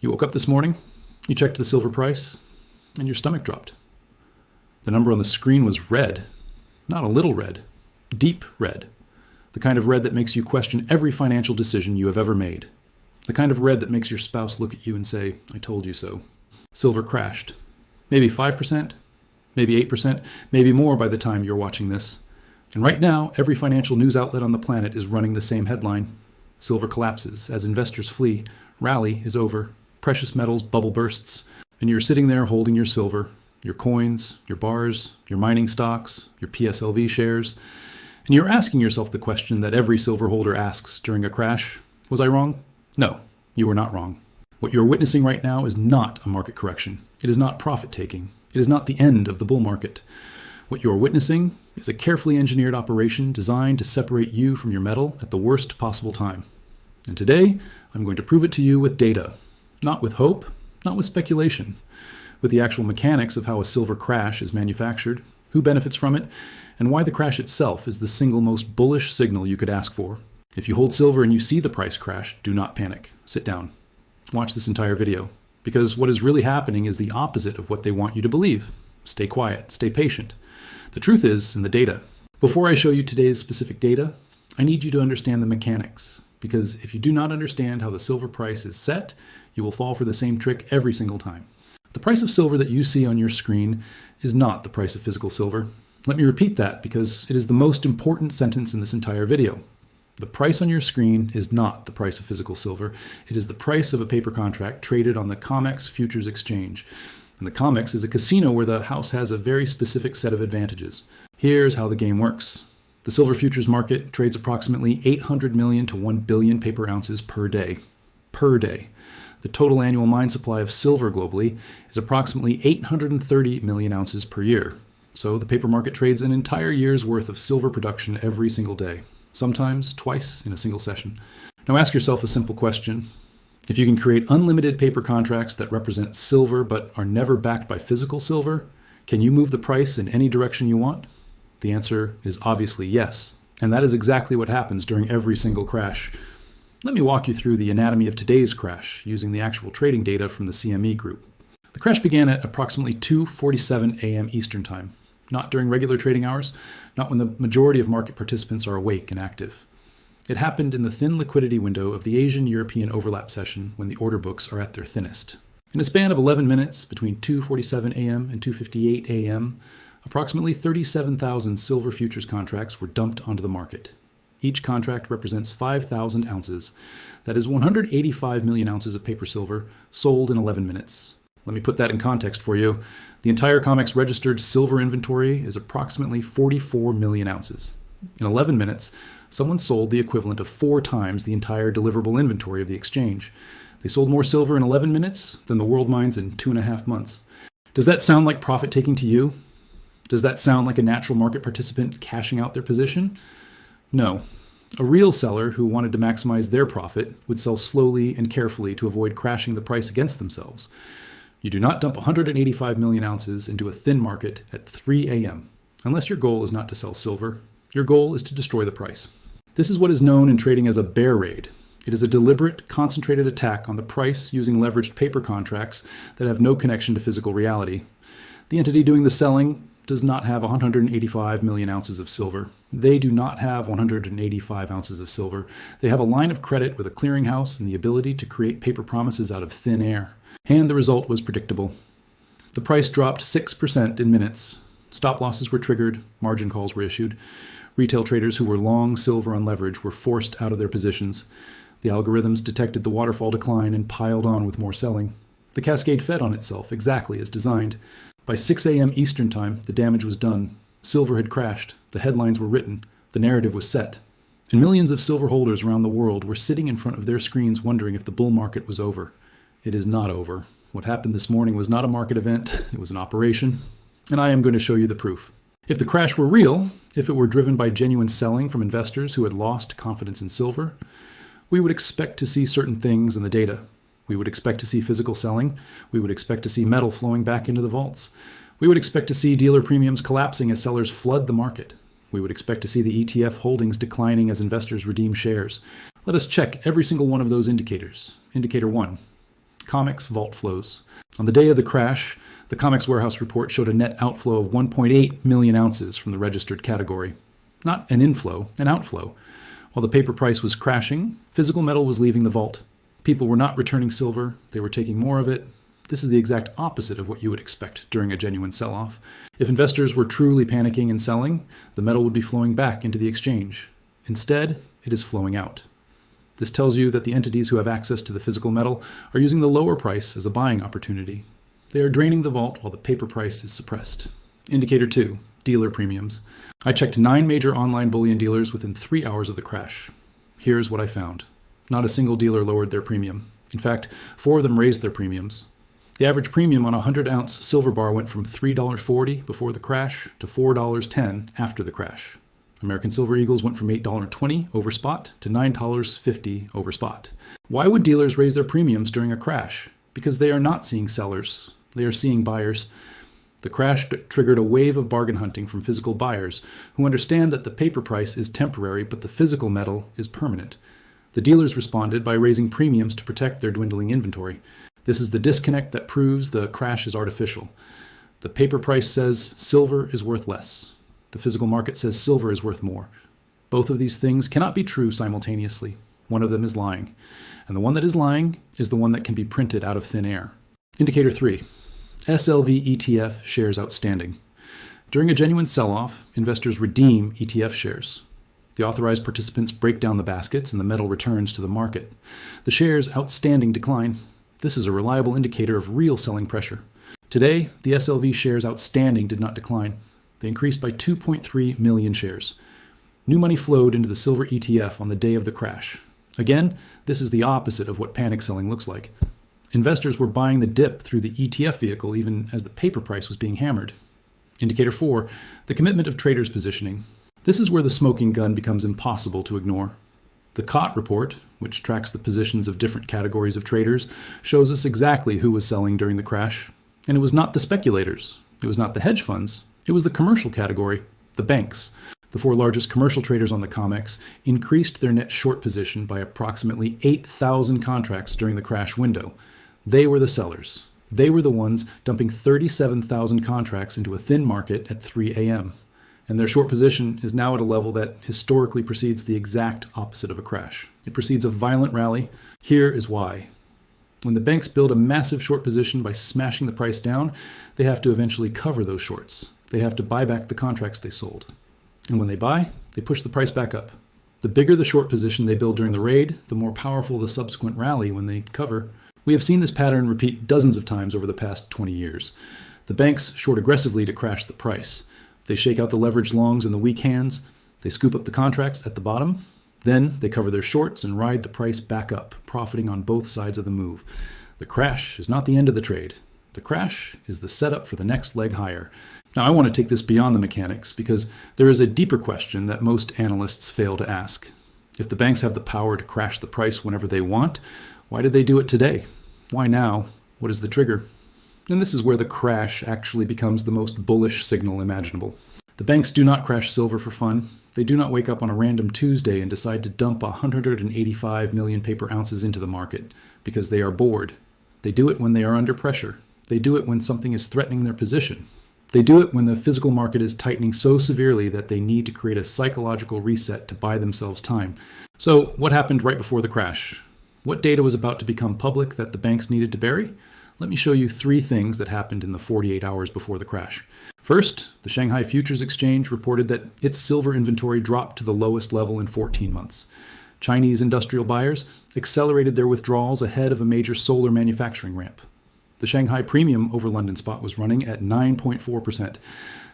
You woke up this morning, you checked the silver price, and your stomach dropped. The number on the screen was red, not a little red, deep red. The kind of red that makes you question every financial decision you have ever made. The kind of red that makes your spouse look at you and say, "I told you so." Silver crashed. Maybe 5%, maybe 8%, maybe more by the time you're watching this. And right now, every financial news outlet on the planet is running the same headline. Silver collapses as investors flee. Rally is over. Precious metals bubble bursts. And you're sitting there holding your silver, your coins, your bars, your mining stocks, your PSLV shares. And you're asking yourself the question that every silver holder asks during a crash. Was I wrong? No, you were not wrong. What you're witnessing right now is not a market correction. It is not profit taking. It is not the end of the bull market. What you're witnessing is a carefully engineered operation designed to separate you from your metal at the worst possible time. And today, I'm going to prove it to you with data. Not with hope, not with speculation, with the actual mechanics of how a silver crash is manufactured, who benefits from it, and why the crash itself is the single most bullish signal you could ask for. If you hold silver and you see the price crash, do not panic. Sit down. Watch this entire video, because what is really happening is the opposite of what they want you to believe. Stay quiet, stay patient. The truth is in the data. Before I show you today's specific data, I need you to understand the mechanics, because if you do not understand how the silver price is set, you will fall for the same trick every single time. The price of silver that you see on your screen is not the price of physical silver. Let me repeat that because it is the most important sentence in this entire video. The price on your screen is not the price of physical silver. It is the price of a paper contract traded on the COMEX futures exchange. And the COMEX is a casino where the house has a very specific set of advantages. Here's how the game works. The silver futures market trades approximately 800 million to 1 billion paper ounces per day. Per day. The total annual mine supply of silver globally is approximately 830 million ounces per year. So the paper market trades an entire year's worth of silver production every single day, sometimes twice in a single session. Now ask yourself a simple question. If you can create unlimited paper contracts that represent silver but are never backed by physical silver, can you move the price in any direction you want? The answer is obviously yes. And that is exactly what happens during every single crash. Let me walk you through the anatomy of today's crash using the actual trading data from the CME group. The crash began at approximately 2:47 a.m. Eastern Time, not during regular trading hours, not when the majority of market participants are awake and active. It happened in the thin liquidity window of the Asian-European overlap session when the order books are at their thinnest. In a span of 11 minutes between 2:47 a.m. and 2:58 a.m., approximately 37,000 silver futures contracts were dumped onto the market. Each contract represents 5,000 ounces. That is 185 million ounces of paper silver sold in 11 minutes. Let me put that in context for you. The entire COMEX registered silver inventory is approximately 44 million ounces. In 11 minutes, someone sold the equivalent of 4 times the entire deliverable inventory of the exchange. They sold more silver in 11 minutes than the world mines in 2.5 months. Does that sound like profit taking to you? Does that sound like a natural market participant cashing out their position? No. A real seller who wanted to maximize their profit would sell slowly and carefully to avoid crashing the price against themselves. You do not dump 185 million ounces into a thin market at 3 a.m. unless your goal is not to sell silver. Your goal is to destroy the price. This is what is known in trading as a bear raid. It is a deliberate, concentrated attack on the price using leveraged paper contracts that have no connection to physical reality. The entity doing the selling does not have 185 million ounces of silver. They do not have 185 ounces of silver. They have a line of credit with a clearinghouse and the ability to create paper promises out of thin air. And the result was predictable. The price dropped 6% in minutes. Stop losses were triggered, margin calls were issued. Retail traders who were long silver on leverage were forced out of their positions. The algorithms detected the waterfall decline and piled on with more selling. The cascade fed on itself exactly as designed. By 6 a.m. Eastern Time, the damage was done. Silver had crashed. The headlines were written. The narrative was set. And millions of silver holders around the world were sitting in front of their screens wondering if the bull market was over. It is not over. What happened this morning was not a market event. It was an operation. And I am going to show you the proof. If the crash were real, if it were driven by genuine selling from investors who had lost confidence in silver, we would expect to see certain things in the data. We would expect to see physical selling. We would expect to see metal flowing back into the vaults. We would expect to see dealer premiums collapsing as sellers flood the market. We would expect to see the ETF holdings declining as investors redeem shares. Let us check every single one of those indicators. Indicator 1. COMEX vault flows. On the day of the crash, the COMEX warehouse report showed a net outflow of 1.8 million ounces from the registered category. Not an inflow, an outflow. While the paper price was crashing, physical metal was leaving the vault. People were not returning silver, they were taking more of it. This is the exact opposite of what you would expect during a genuine sell-off. If investors were truly panicking and selling, the metal would be flowing back into the exchange. Instead, it is flowing out. This tells you that the entities who have access to the physical metal are using the lower price as a buying opportunity. They are draining the vault while the paper price is suppressed. Indicator 2, dealer premiums. I checked 9 major online bullion dealers within 3 hours of the crash. Here's what I found. Not a single dealer lowered their premium. In fact, 4 of them raised their premiums. The average premium on a 100-ounce silver bar went from $3.40 before the crash to $4.10 after the crash. American Silver Eagles went from $8.20 over spot to $9.50 over spot. Why would dealers raise their premiums during a crash? Because they are not seeing sellers. They are seeing buyers. The crash triggered a wave of bargain hunting from physical buyers who understand that the paper price is temporary, but the physical metal is permanent. The dealers responded by raising premiums to protect their dwindling inventory. This is the disconnect that proves the crash is artificial. The paper price says silver is worth less. The physical market says silver is worth more. Both of these things cannot be true simultaneously. One of them is lying. And the one that is lying is the one that can be printed out of thin air. Indicator 3. SLV ETF shares outstanding. During a genuine sell-off, investors redeem ETF shares. The authorized participants break down the baskets and the metal returns to the market. The shares outstanding decline. This is a reliable indicator of real selling pressure. Today, the SLV shares outstanding did not decline. They increased by 2.3 million shares. New money flowed into the silver ETF on the day of the crash. Again, this is the opposite of what panic selling looks like. Investors were buying the dip through the ETF vehicle even as the paper price was being hammered. Indicator 4, the commitment of traders' positioning. This is where the smoking gun becomes impossible to ignore. The COT report, which tracks the positions of different categories of traders, shows us exactly who was selling during the crash. And it was not the speculators. It was not the hedge funds. It was the commercial category, the banks. The 4 largest commercial traders on the COMEX increased their net short position by approximately 8,000 contracts during the crash window. They were the sellers. They were the ones dumping 37,000 contracts into a thin market at 3 a.m. And their short position is now at a level that historically precedes the exact opposite of a crash. It precedes a violent rally. Here is why. When the banks build a massive short position by smashing the price down, they have to eventually cover those shorts. They have to buy back the contracts they sold. And when they buy, they push the price back up. The bigger the short position they build during the raid, the more powerful the subsequent rally when they cover. We have seen this pattern repeat dozens of times over the past 20 years. The banks short aggressively to crash the price. They shake out the leveraged longs and the weak hands. They scoop up the contracts at the bottom. Then they cover their shorts and ride the price back up, profiting on both sides of the move. The crash is not the end of the trade. The crash is the setup for the next leg higher. Now, I want to take this beyond the mechanics because there is a deeper question that most analysts fail to ask. If the banks have the power to crash the price whenever they want, why did they do it today? Why now? What is the trigger? And this is where the crash actually becomes the most bullish signal imaginable. The banks do not crash silver for fun. They do not wake up on a random Tuesday and decide to dump 185 million paper ounces into the market because they are bored. They do it when they are under pressure. They do it when something is threatening their position. They do it when the physical market is tightening so severely that they need to create a psychological reset to buy themselves time. So what happened right before the crash? What data was about to become public that the banks needed to bury? Let me show you 3 things that happened in the 48 hours before the crash. First, the Shanghai Futures Exchange reported that its silver inventory dropped to the lowest level in 14 months. Chinese industrial buyers accelerated their withdrawals ahead of a major solar manufacturing ramp. The Shanghai premium over London spot was running at 9.4%.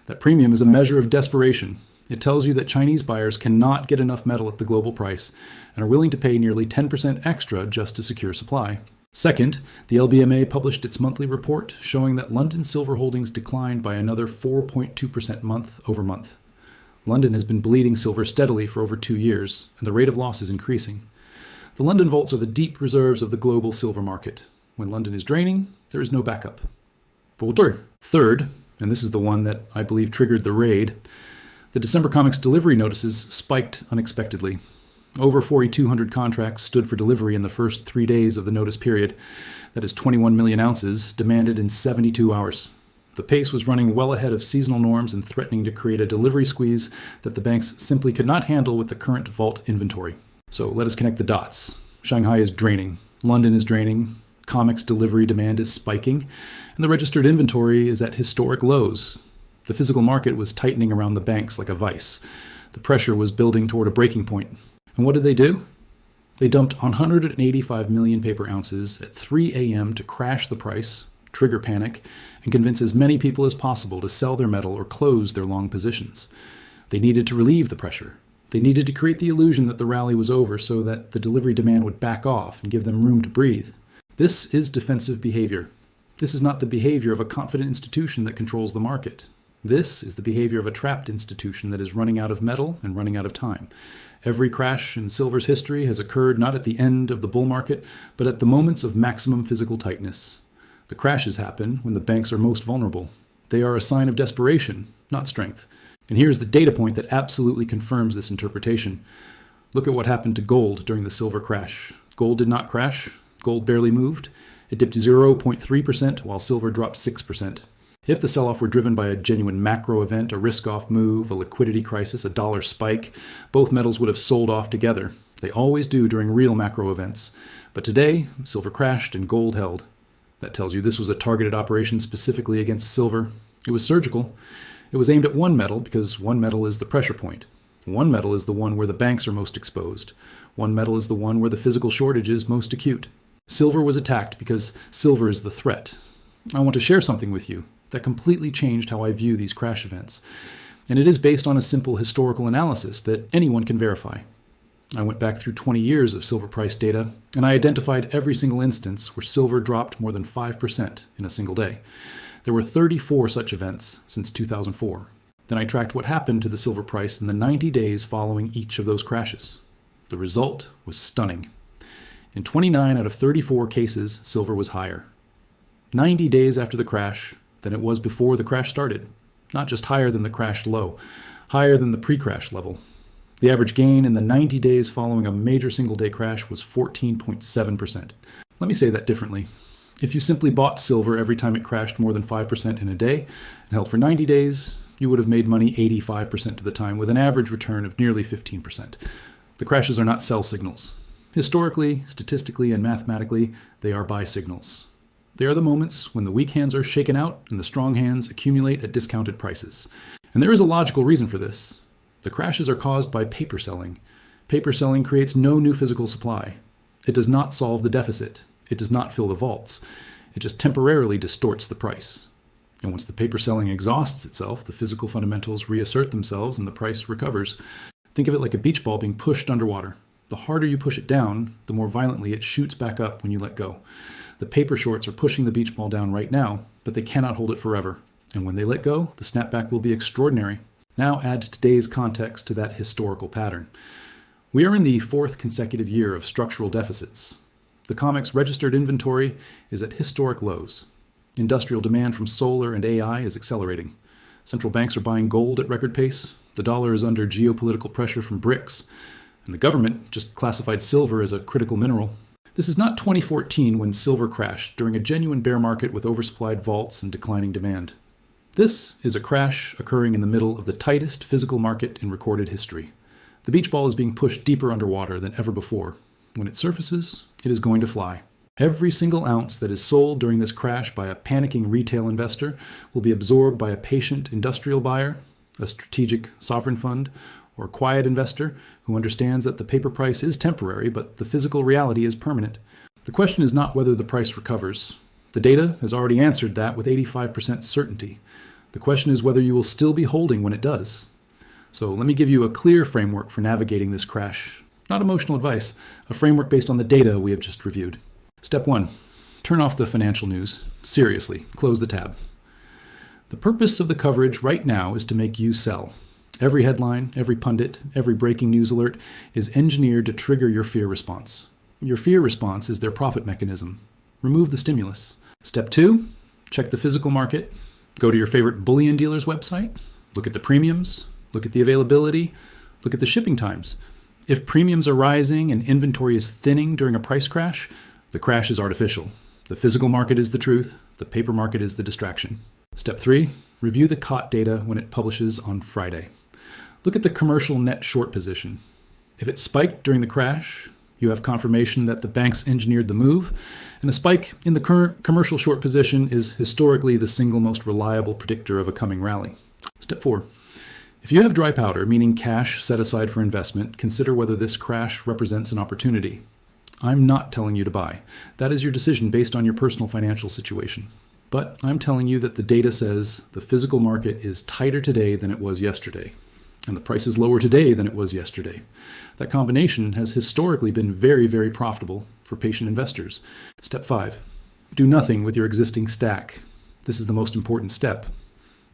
That premium is a measure of desperation. It tells you that Chinese buyers cannot get enough metal at the global price and are willing to pay nearly 10% extra just to secure supply. Second, the LBMA published its monthly report showing that London silver holdings declined by another 4.2% month over month. London has been bleeding silver steadily for over 2 years, and the rate of loss is increasing. The London vaults are the deep reserves of the global silver market. When London is draining, there is no backup. Third, and this is the one that I believe triggered the raid, the December COMEX delivery notices spiked unexpectedly. Over 4,200 contracts stood for delivery in the first 3 days of the notice period. That is 21 million ounces, demanded in 72 hours. The pace was running well ahead of seasonal norms and threatening to create a delivery squeeze that the banks simply could not handle with the current vault inventory. So let us connect the dots. Shanghai is draining. London is draining. COMEX delivery demand is spiking. And the registered inventory is at historic lows. The physical market was tightening around the banks like a vice. The pressure was building toward a breaking point. And what did they do? They dumped 185 million paper ounces at 3 a.m. to crash the price, trigger panic, and convince as many people as possible to sell their metal or close their long positions. They needed to relieve the pressure. They needed to create the illusion that the rally was over so that the delivery demand would back off and give them room to breathe. This is defensive behavior. This is not the behavior of a confident institution that controls the market. This is the behavior of a trapped institution that is running out of metal and running out of time. Every crash in silver's history has occurred not at the end of the bull market, but at the moments of maximum physical tightness. The crashes happen when the banks are most vulnerable. They are a sign of desperation, not strength. And here's the data point that absolutely confirms this interpretation. Look at what happened to gold during the silver crash. Gold did not crash. Gold barely moved. It dipped 0.3% while silver dropped 6%. If the sell-off were driven by a genuine macro event, a risk-off move, a liquidity crisis, a dollar spike, both metals would have sold off together. They always do during real macro events. But today, silver crashed and gold held. That tells you this was a targeted operation specifically against silver. It was surgical. It was aimed at one metal because one metal is the pressure point. One metal is the one where the banks are most exposed. One metal is the one where the physical shortage is most acute. Silver was attacked because silver is the threat. I want to share something with you that completely changed how I view these crash events. And it is based on a simple historical analysis that anyone can verify. I went back through 20 years of silver price data, and I identified every single instance where silver dropped more than 5% in a single day. There were 34 such events since 2004. Then I tracked what happened to the silver price in the 90 days following each of those crashes. The result was stunning. In 29 out of 34 cases, silver was higher. 90 days after the crash than it was before the crash started. Not just higher than the crash low, higher than the pre-crash level. The average gain in the 90 days following a major single-day crash was 14.7%. Let me say that differently. If you simply bought silver every time it crashed more than 5% in a day and held for 90 days, you would have made money 85% of the time with an average return of nearly 15%. The crashes are not sell signals. Historically, statistically, and mathematically, they are buy signals. They are the moments when the weak hands are shaken out and the strong hands accumulate at discounted prices. And there is a logical reason for this. The crashes are caused by paper selling. Paper selling creates no new physical supply. It does not solve the deficit. It does not fill the vaults. It just temporarily distorts the price. And once the paper selling exhausts itself, the physical fundamentals reassert themselves and the price recovers. Think of it like a beach ball being pushed underwater. The harder you push it down, the more violently it shoots back up when you let go. The paper shorts are pushing the beach ball down right now, but they cannot hold it forever. And when they let go, the snapback will be extraordinary. Now add today's context to that historical pattern. We are in the fourth consecutive year of structural deficits. The COMEX registered inventory is at historic lows. Industrial demand from solar and AI is accelerating. Central banks are buying gold at record pace. The dollar is under geopolitical pressure from BRICS. And the government just classified silver as a critical mineral. This is not 2014 when silver crashed during a genuine bear market with oversupplied vaults and declining demand. This is a crash occurring in the middle of the tightest physical market in recorded history. The beach ball is being pushed deeper underwater than ever before. When it surfaces, it is going to fly. Every single ounce that is sold during this crash by a panicking retail investor will be absorbed by a patient industrial buyer, a strategic sovereign fund, or a quiet investor who understands that the paper price is temporary, but the physical reality is permanent. The question is not whether the price recovers. The data has already answered that with 85% certainty. The question is whether you will still be holding when it does. So let me give you a clear framework for navigating this crash. Not emotional advice, a framework based on the data we have just reviewed. Step 1. Turn off the financial news. Seriously, close the tab. The purpose of the coverage right now is to make you sell. Every headline, every pundit, every breaking news alert is engineered to trigger your fear response. Your fear response is their profit mechanism. Remove the stimulus. Step 2, check the physical market. Go to your favorite bullion dealer's website. Look at the premiums. Look at the availability. Look at the shipping times. If premiums are rising and inventory is thinning during a price crash, the crash is artificial. The physical market is the truth. The paper market is the distraction. Step 3, review the COT data when it publishes on Friday. Look at the commercial net short position. If it spiked during the crash, you have confirmation that the banks engineered the move, and a spike in the current commercial short position is historically the single most reliable predictor of a coming rally. Step 4. If you have dry powder, meaning cash set aside for investment, consider whether this crash represents an opportunity. I'm not telling you to buy. That is your decision based on your personal financial situation. But I'm telling you that the data says the physical market is tighter today than it was yesterday, and the price is lower today than it was yesterday. That combination has historically been very, very profitable for patient investors. Step 5, do nothing with your existing stack. This is the most important step.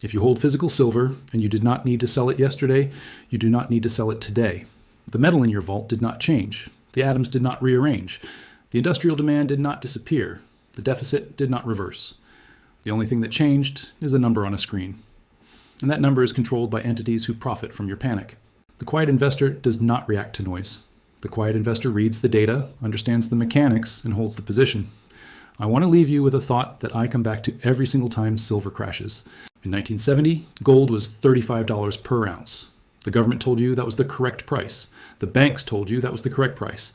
If you hold physical silver and you did not need to sell it yesterday, you do not need to sell it today. The metal in your vault did not change. The atoms did not rearrange. The industrial demand did not disappear. The deficit did not reverse. The only thing that changed is a number on a screen. And that number is controlled by entities who profit from your panic. The quiet investor does not react to noise. The quiet investor reads the data, understands the mechanics, and holds the position. I want to leave you with a thought that I come back to every single time silver crashes. In 1970, gold was $35 per ounce. The government told you that was the correct price. The banks told you that was the correct price.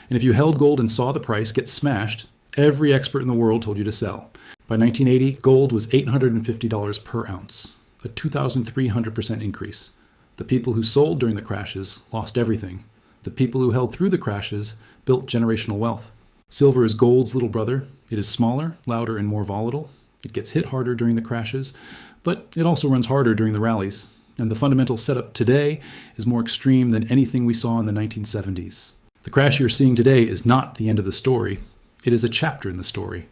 And if you held gold and saw the price get smashed, every expert in the world told you to sell. By 1980, gold was $850 per ounce, a 2,300% increase. The people who sold during the crashes lost everything. The people who held through the crashes built generational wealth. Silver is gold's little brother. It is smaller, louder, and more volatile. It gets hit harder during the crashes, but it also runs harder during the rallies. And the fundamental setup today is more extreme than anything we saw in the 1970s. The crash you're seeing today is not the end of the story. It is a chapter in the story.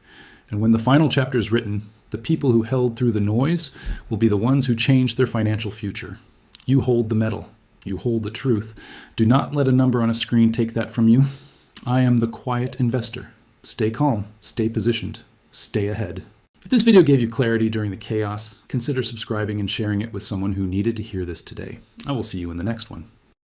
And when the final chapter is written, the people who held through the noise will be the ones who changed their financial future. You hold the metal. You hold the truth. Do not let a number on a screen take that from you. I am the quiet investor. Stay calm. Stay positioned. Stay ahead. If this video gave you clarity during the chaos, consider subscribing and sharing it with someone who needed to hear this today. I will see you in the next one.